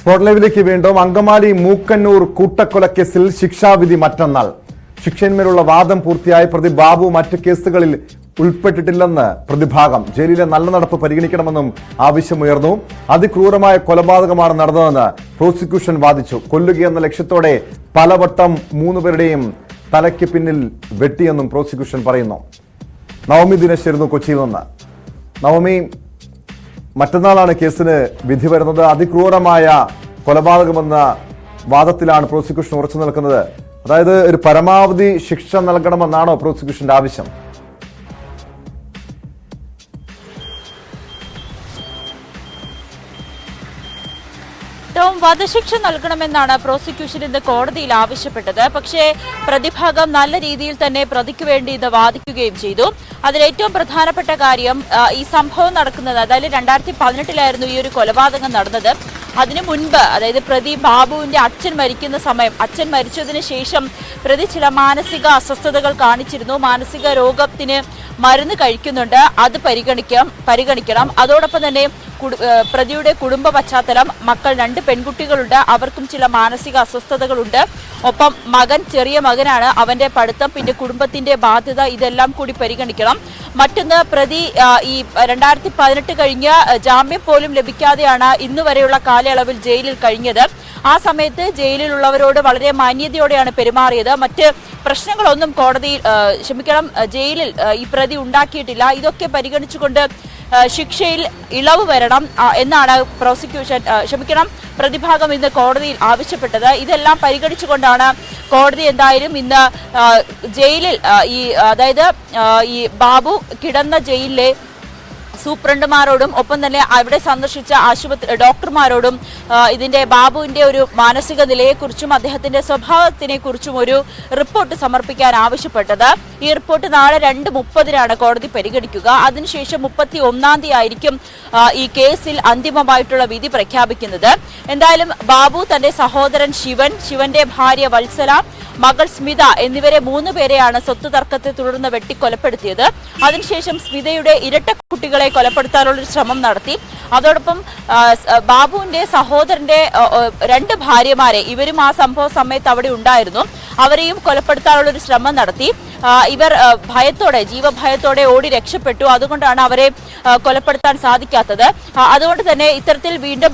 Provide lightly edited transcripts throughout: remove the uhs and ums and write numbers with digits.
Spot ലൈവിലേക്ക് വീണ്ടും അങ്കമാലി മൂക്കന്നൂർ കൂട്ടക്കൊലക്കേസിൽ ശിക്ഷാവിധി മറ്റന്നാൾ. ശിക്ഷന്മേലുള്ള വാദം പൂർത്തിയായ പ്രതി ബാബു മറ്റ് കേസുകളിൽ ഉൾപ്പെട്ടിട്ടില്ലെന്ന് പ്രതിഭാഗം. ജയിലിലെ നല്ല നടപ്പ് പരിഗണിക്കണമെന്നും ആവശ്യമുയർന്നു. അതിക്രൂരമായ കൊലപാതകമാണ് നടന്നതെന്ന് പ്രോസിക്യൂഷൻ വാദിച്ചു. കൊല്ലുകയെന്ന ലക്ഷ്യത്തോടെ പലവട്ടം 3 പേരുടെയും തലയ്ക്ക് പിന്നിൽ വെട്ടിയെന്നും പ്രോസിക്യൂഷൻ പറയുന്നു. നവമി ദിനേശ് ആയിരുന്നു കൊച്ചിയിൽ നിന്ന്. നവമി, മറ്റന്നാളാണ് കേസിന് വിധി വരുന്നത്. അതിക്രൂരമായ കൊലപാതകമെന്ന വാദത്തിലാണ് പ്രോസിക്യൂഷൻ ഉറച്ചു നിൽക്കുന്നത്. അതായത് ഒരു പരമാവധി ശിക്ഷ നൽകണമെന്നാണോ പ്രോസിക്യൂഷന്റെ ആവശ്യം? വധശിക്ഷ നൽകണമെന്നാണ് പ്രോസിക്യൂഷൻ ഇന്ന് കോടതിയിൽ ആവശ്യപ്പെട്ടത്. പക്ഷേ പ്രതിഭാഗം നല്ല രീതിയിൽ തന്നെ പ്രതിക്ക് വേണ്ടി ഇന്ന് വാദിക്കുകയും ചെയ്തു. അതിലേറ്റവും പ്രധാനപ്പെട്ട കാര്യം, ഈ സംഭവം നടക്കുന്നത്, അതായത് 2018 ഈ ഒരു കൊലപാതകം നടന്നത്. അതിനു മുൻപ്, അതായത് പ്രതി ബാബുവിന്റെ അച്ഛൻ മരിക്കുന്ന സമയം, അച്ഛൻ മരിച്ചതിന് ശേഷം പ്രതി ചില മാനസിക അസ്വസ്ഥതകൾ കാണിച്ചിരുന്നു. മാനസിക രോഗത്തിന് മരുന്ന് കഴിക്കുന്നുണ്ട്. അത് പരിഗണിക്കണം. അതോടൊപ്പം തന്നെ പ്രതിയുടെ കുടുംബ പശ്ചാത്തലം, മക്കൾ 2 പെൺകുട്ടികളുണ്ട്, അവർക്കും ചില മാനസിക അസ്വസ്ഥതകളുണ്ട്. ഒപ്പം ചെറിയ മകനാണ്, അവന്റെ പഠിത്തം, പിന്നെ കുടുംബത്തിന്റെ ബാധ്യത, ഇതെല്ലാം കൂടി പരിഗണിക്കണം. മറ്റൊന്ന്, പ്രതി ഈ 2018 കഴിഞ്ഞ് ജാമ്യം പോലും ലഭിക്കാതെയാണ് ഇന്ന് വരെയുള്ള കാലയളവിൽ ജയിലിൽ കഴിഞ്ഞത്. ആ സമയത്ത് ജയിലിലുള്ളവരോട് വളരെ മാന്യതയോടെയാണ് പെരുമാറിയത്. മറ്റ് പ്രശ്നങ്ങളൊന്നും ജയിലിൽ ഈ പ്രതി ഉണ്ടാക്കിയിട്ടില്ല. ഇതൊക്കെ പരിഗണിച്ചുകൊണ്ട് ശിക്ഷയിൽ ഇളവ് വരണം എന്നാണ് പ്രതിഭാഗം ഇന്ന് കോടതിയിൽ ആവശ്യപ്പെട്ടത്. ഇതെല്ലാം പരിഗണിച്ചുകൊണ്ടാണ് കോടതി എന്തായാലും ഇന്ന് ജയിലിൽ ഈ ബാബു കിടന്ന ജയിലിലെ സൂപ്രണ്ടുമാരോടും ഒപ്പം തന്നെ അവിടെ സന്ദർശിച്ച ഡോക്ടർമാരോടും ഇതിന്റെ ബാബുവിന്റെ ഒരു മാനസിക നിലയെക്കുറിച്ചും അദ്ദേഹത്തിന്റെ സ്വഭാവത്തിനെ കുറിച്ചും ഒരു റിപ്പോർട്ട് സമർപ്പിക്കാൻ ആവശ്യപ്പെട്ടത്. ഈ റിപ്പോർട്ട് നാളെ 2:30 കോടതി പരിഗണിക്കുക. അതിനുശേഷം 31-ാം തീയതി ആയിരിക്കും ഈ കേസിൽ അന്തിമമായിട്ടുള്ള വിധി പ്രഖ്യാപിക്കുന്നത്. എന്തായാലും ബാബു തന്റെ സഹോദരൻ ശിവന്റെ ഭാര്യ വത്സല, മകൾ സ്മിത എന്നിവരെ 3 പേരെയാണ് സ്വത്ത് തർക്കത്തെ തുടർന്ന് വെട്ടിക്കൊലപ്പെടുത്തിയത്. അതിനുശേഷം സ്മിതയുടെ ഇരട്ട കുട്ടികളെ കൊലപ്പെടുത്താനുള്ള ശ്രമം നടത്തി. അതോടൊപ്പം ബാബുവിന്റെ സഹോദരന്റെ 2 ഭാര്യമാരെ, ഇവരും ആ സംഭവ സമയത്ത് അവിടെ ഉണ്ടായിരുന്നു, അവരെയും കൊലപ്പെടുത്താനുള്ള ഒരു ശ്രമം നടത്തി. ഇവർ ജീവഭയത്തോടെ ഓടി രക്ഷപ്പെട്ടു. അതുകൊണ്ടാണ് അവരെ കൊലപ്പെടുത്താൻ സാധിക്കാത്തത്. അതുകൊണ്ട് തന്നെ ഇത്തരത്തിൽ വീണ്ടും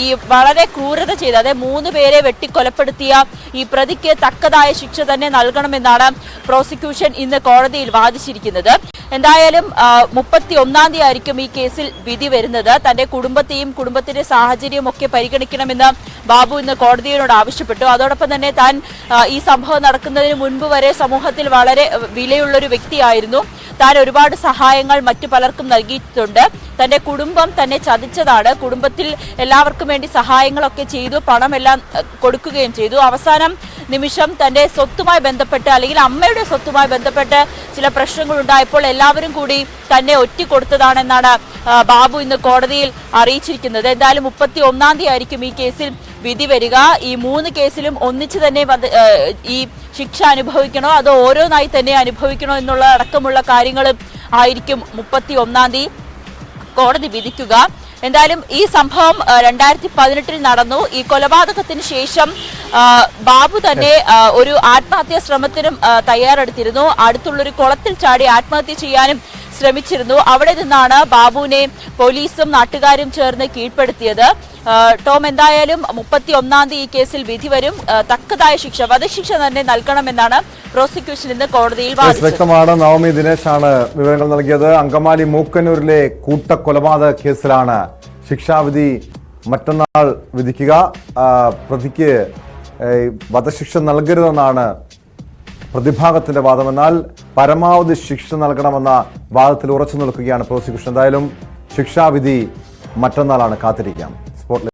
ഈ വളരെ ക്രൂരത ചെയ്ത, അതായത് 3 പേരെ വെട്ടിക്കൊലപ്പെടുത്തിയ ഈ പ്രതിക്ക് തക്കതായ ശിക്ഷ തന്നെ നൽകണമെന്നാണ് പ്രോസിക്യൂഷൻ ഇന്ന് കോടതിയിൽ വാദിച്ചിരിക്കുന്നത്. എന്തായാലും 31-ാം തീയതി ആയിരിക്കും ഈ കേസിൽ വിധി വരുന്നത്. തന്റെ കുടുംബത്തെയും കുടുംബത്തിന്റെ സാഹചര്യവും ഒക്കെ പരിഗണിക്കണമെന്ന് ബാബു ഇന്ന് കോടതിയോട് ആവശ്യപ്പെട്ടു. അതോടൊപ്പം തന്നെ താൻ ഈ സംഭവം നടക്കുന്നതിന് മുൻപ് വരെ സമൂഹത്തിൽ വളരെ വിലയുള്ളൊരു വ്യക്തിയായിരുന്നു. താൻ ഒരുപാട് സഹായങ്ങൾ മറ്റു പലർക്കും നൽകിയിട്ടുണ്ട്. തന്റെ കുടുംബം തന്നെ ചതിച്ചതാണ്. കുടുംബത്തിൽ എല്ലാവർക്കും വേണ്ടി സഹായങ്ങളൊക്കെ ചെയ്തു, പണമെല്ലാം കൊടുക്കുകയും ചെയ്തു. അവസാനം നിമിഷം തന്റെ സ്വത്തുമായി ബന്ധപ്പെട്ട്, അല്ലെങ്കിൽ അമ്മയുടെ സ്വത്തുമായി ബന്ധപ്പെട്ട് ചില പ്രശ്നങ്ങൾ ഉണ്ടായപ്പോൾ എല്ലാവരും കൂടി തന്നെ ഒറ്റിക്കൊടുത്തതാണെന്നാണ് ബാബു ഇന്ന് കോടതിയിൽ അറിയിച്ചിരിക്കുന്നത്. എന്തായാലും 31-ാം തീയതി ആയിരിക്കും ഈ കേസിൽ വിധി വരിക. ഈ 3 കേസിലും ഒന്നിച്ച് തന്നെ ഈ ശിക്ഷ അനുഭവിക്കണോ അതോ ഓരോന്നായി തന്നെ അനുഭവിക്കണോ എന്നുള്ള അടക്കമുള്ള കാര്യങ്ങൾ ആയിരിക്കും 31-ാം തീയതി കോടതി വിധിക്കുക. എന്തായാലും ഈ സംഭവം 2018 നടന്നു. ഈ കൊലപാതകത്തിന് ശേഷം ബാബു തന്നെ ഒരു ആത്മഹത്യാ ശ്രമത്തിനും തയ്യാറെടുത്തിരുന്നു. അടുത്തുള്ളൊരു കുളത്തിൽ ചാടി ആത്മഹത്യ ചെയ്യാനും ശ്രമിച്ചിരുന്നു. അവിടെ നിന്നാണ് ബാബുവിനെ പോലീസും നാട്ടുകാരും ചേർന്ന് കീഴ്പ്പെടുത്തിയത്. ടോം, എന്തായാലും 31-ാം തീയതി ഈ കേസിൽ വിധി വരും. തക്കതായ ശിക്ഷ, വധശിക്ഷ തന്നെ നൽകണമെന്നാണ് പ്രോസിക്യൂഷൻ ഇന്ന് കോടതിയിൽ വാദിച്ചത്. വ്യക്തമാണ്. നവമി ദിനേശാണ് വിവരങ്ങൾ നൽകിയത്. അങ്കമാലി മൂക്കന്നൂരിലെ കൂട്ടക്കൊലപാതക കേസിലാണ് ശിക്ഷാവിധി മറ്റന്നാൾ വിധിക്കുക. പ്രതിക്ക് വധശിക്ഷ നൽകരുതെന്നാണ് പ്രതിഭാഗത്തിന്റെ വാദം. എന്നാൽ പരമാവധി ശിക്ഷ നൽകണമെന്ന വാദത്തിൽ ഉറച്ചു നിൽക്കുകയാണ് പ്രോസിക്യൂഷൻ. എന്തായാലും ശിക്ഷാവിധി മറ്റന്നാളാണ്. കാത്തിരിക്കാം.